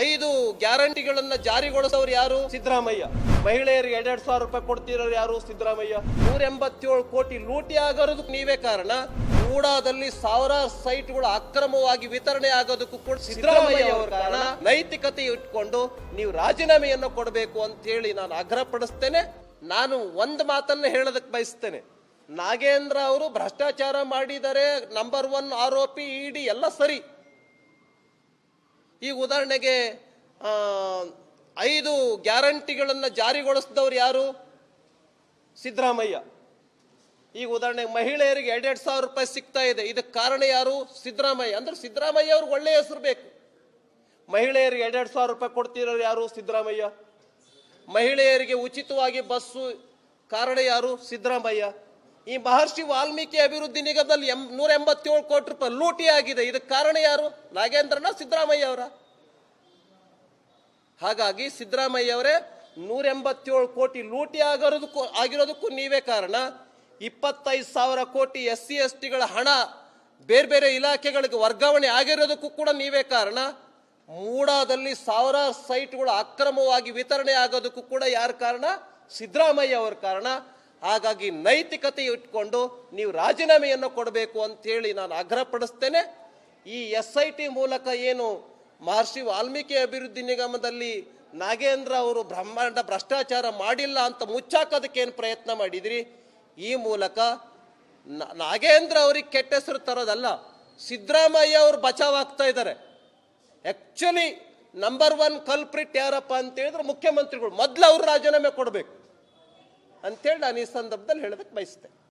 5 ಗ್ಯಾರಂಟಿಗಳನ್ನ ಜಾರಿಗೊಳಿಸೋರು ಯಾರು? ಸಿದ್ದರಾಮಯ್ಯ. ಮಹಿಳೆಯರಿಗೆ 2,000 ರೂಪಾಯಿ ಕೊಡ್ತಿರೋರು ಯಾರು? ಸಿದ್ದರಾಮಯ್ಯ. 187 ಕೋಟಿ ಲೂಟಿ ಆಗೋದಕ್ಕೆ ನೀವೇ ಕಾರಣ. ಕೂಡಾದಲ್ಲಿ ಸಾವಿರಾರು ಸೈಟ್ಗಳು ಅಕ್ರಮವಾಗಿ ವಿತರಣೆ ಆಗೋದಕ್ಕೂ ಕೂಡ ಸಿದ್ದರಾಮಯ್ಯ ಅವರ ಕಾರಣ. ನೈತಿಕತೆ ಇಟ್ಕೊಂಡು ನೀವು ರಾಜೀನಾಮೆಯನ್ನು ಕೊಡಬೇಕು ಅಂತ ಹೇಳಿ ನಾನು ಆಗ್ರಹ ಪಡಿಸ್ತೇನೆ. ನಾನು ಒಂದು ಮಾತನ್ನ ಹೇಳೋದಕ್ಕೆ ಬಯಸ್ತೇನೆ. ನಾಗೇಂದ್ರ ಅವರು ಭ್ರಷ್ಟಾಚಾರ ಮಾಡಿದರೆ, ನಂಬರ್ 1 ಆರೋಪಿ, ಇಡಿ ಎಲ್ಲ ಸರಿ. ಈ ಉದಾಹರಣೆಗೆ 5 ಗ್ಯಾರಂಟಿಗಳನ್ನ ಜಾರಿಗೊಳಿಸಿದವರು ಯಾರು? ಸಿದ್ದರಾಮಯ್ಯ. ಈ ಉದಾಹರಣೆಗೆ ಮಹಿಳೆಯರಿಗೆ 2,000 ರೂಪಾಯಿ ಸಿಗ್ತಾ ಇದೆ, ಇದಕ್ಕೆ ಕಾರಣ ಯಾರು? ಸಿದ್ದರಾಮಯ್ಯ. ಅಂದ್ರೆ ಸಿದ್ದರಾಮಯ್ಯ ಅವ್ರಿಗೆ ಒಳ್ಳೆಯ ಹೆಸರು ಬೇಕು. ಮಹಿಳೆಯರಿಗೆ 2,000 ರೂಪಾಯಿ ಕೊಡ್ತಿರೋರು ಯಾರು? ಸಿದ್ದರಾಮಯ್ಯ. ಮಹಿಳೆಯರಿಗೆ ಉಚಿತವಾಗಿ ಬಸ್ಸು ಕಾರಣ ಯಾರು? ಸಿದ್ದರಾಮಯ್ಯ. ಈ ಮಹರ್ಷಿ ವಾಲ್ಮೀಕಿ ಅಭಿವೃದ್ಧಿ ನಿಗಮದಲ್ಲಿ 187 ಕೋಟಿ ರೂಪಾಯಿ ಲೂಟಿ ಆಗಿದೆ, ಇದಕ್ಕೆ ಕಾರಣ ಯಾರು? ನಾಗೇಂದ್ರನ, ಸಿದ್ದರಾಮಯ್ಯ ಅವರ? ಹಾಗಾಗಿ ಸಿದ್ದರಾಮಯ್ಯ ಅವರೇ, 187 ಕೋಟಿ ಲೂಟಿ ಆಗಿರೋದಕ್ಕೂ ನೀವೇ ಕಾರಣ. 25,000 ಕೋಟಿ SC STಗಳ ಹಣ ಬೇರೆ ಬೇರೆ ಇಲಾಖೆಗಳಿಗೆ ವರ್ಗಾವಣೆ ಆಗಿರೋದಕ್ಕೂ ಕೂಡ ನೀವೇ ಕಾರಣ. ಮೂಡಾದಲ್ಲಿ ಸಾವಿರಾರು ಸೈಟ್ಗಳು ಅಕ್ರಮವಾಗಿ ವಿತರಣೆ ಆಗೋದಕ್ಕೂ ಕೂಡ ಯಾರ ಕಾರಣ? ಸಿದ್ದರಾಮಯ್ಯ ಅವರ ಕಾರಣ. ಹಾಗಾಗಿ ನೈತಿಕತೆ ಇಟ್ಕೊಂಡು ನೀವು ರಾಜೀನಾಮೆಯನ್ನು ಕೊಡಬೇಕು ಅಂತ ಹೇಳಿ ನಾನು ಆಗ್ರಹ ಪಡಿಸ್ತೇನೆ. ಈ SIT ಮೂಲಕ ಏನು ಮಹರ್ಷಿ ವಾಲ್ಮೀಕಿ ಅಭಿವೃದ್ಧಿ ನಿಗಮದಲ್ಲಿ ನಾಗೇಂದ್ರ ಅವರು ಬ್ರಹ್ಮಾಂಡ ಭ್ರಷ್ಟಾಚಾರ ಮಾಡಿಲ್ಲ ಅಂತ ಮುಚ್ಚಾಕೋದಕ್ಕೆ ಏನು ಪ್ರಯತ್ನ ಮಾಡಿದ್ರಿ, ಈ ಮೂಲಕ ನಾಗೇಂದ್ರ ಅವ್ರಿಗೆ ಕೆಟ್ಟ ಹೆಸರು ತರೋದಲ್ಲ, ಸಿದ್ದರಾಮಯ್ಯ ಅವರು ಬಚಾವಾಗ್ತಾ ಇದ್ದಾರೆ. ಆಕ್ಚುಲಿ ನಂಬರ್ 1 ಕಲ್ಪ್ರಿಟ್ ಯಾರಪ್ಪ ಅಂತ ಹೇಳಿದ್ರೆ ಮುಖ್ಯಮಂತ್ರಿಗಳು. ಮೊದಲು ಅವರು ರಾಜೀನಾಮೆ ಕೊಡಬೇಕು ಅಂತೇಳಿ ನಾನು ಈ ಸಂದರ್ಭದಲ್ಲಿ ಹೇಳೋದಕ್ಕೆ ಬಯಸ್ತೇನೆ.